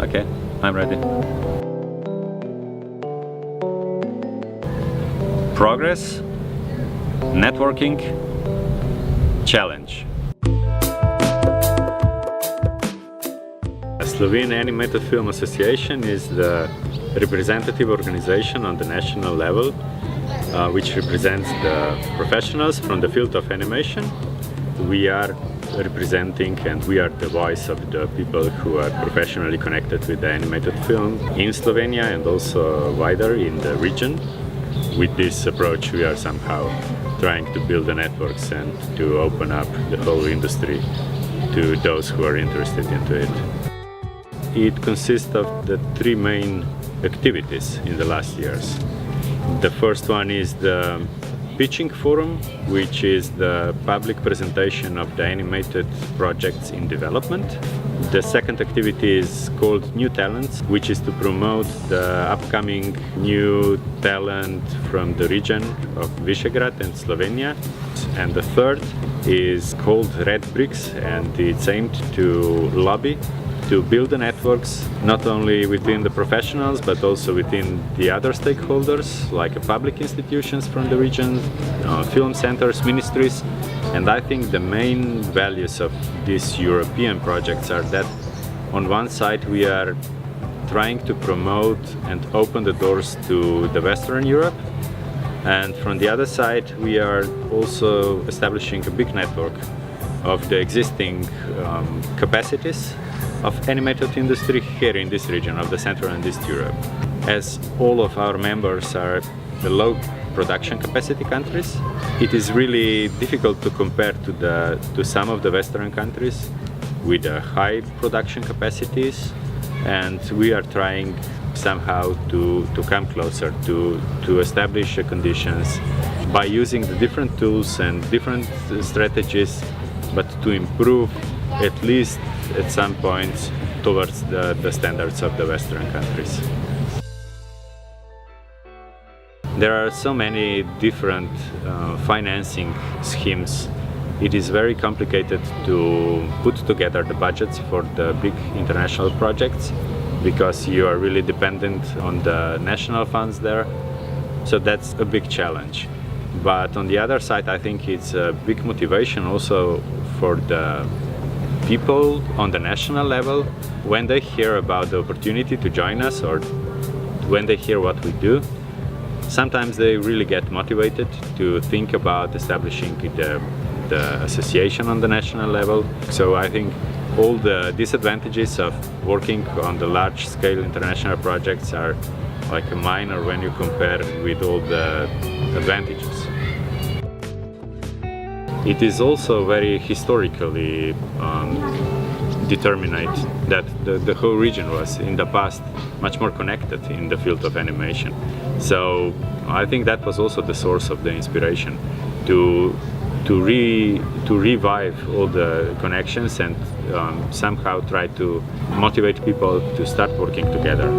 Okay, I'm ready. Progress, networking, challenge. The Slovenian Animated Film Association is the representative organization on the national level, which represents the professionals from the field of animation. We are representing and we are the voice of the people who are professionally connected with the animated film in Slovenia and also wider in the region. With this approach we are somehow trying to build the networks and to open up the whole industry to those who are interested into it. It consists of the three main activities in the last years. The first one is the pitching forum, which is the public presentation of the animated projects in development. The second activity is called New Talents, which is to promote the upcoming new talent from the region of Visegrad and Slovenia. And the third is called Red Bricks, and it's aimed to lobby to build the networks not only within the professionals but also within the other stakeholders like public institutions from the region, film centers, ministries. And I think the main values of these European projects are that on one side we are trying to promote and open the doors to the Western Europe, and from the other side we are also establishing a big network of the existing capacities of animated industry here in this region of the Central and East Europe. As all of our members are the low production capacity countries, it is really difficult to compare to some of the Western countries with high production capacities, and we are trying somehow to come closer to establish conditions by using the different tools and different strategies, but to improve at least at some points towards the standards of the Western countries. There are so many different financing schemes. It is very complicated to put together the budgets for the big international projects because you are really dependent on the national funds there. So that's a big challenge. But on the other side, I think it's a big motivation also for the people on the national level. When they hear about the opportunity to join us or when they hear what we do, sometimes they really get motivated to think about establishing the association on the national level. So I think all the disadvantages of working on the large-scale international projects are like a minor when you compare with all the advantages. It is also very historically determined that the whole region was in the past much more connected in the field of animation. So I think that was also the source of the inspiration to revive all the connections and somehow try to motivate people to start working together.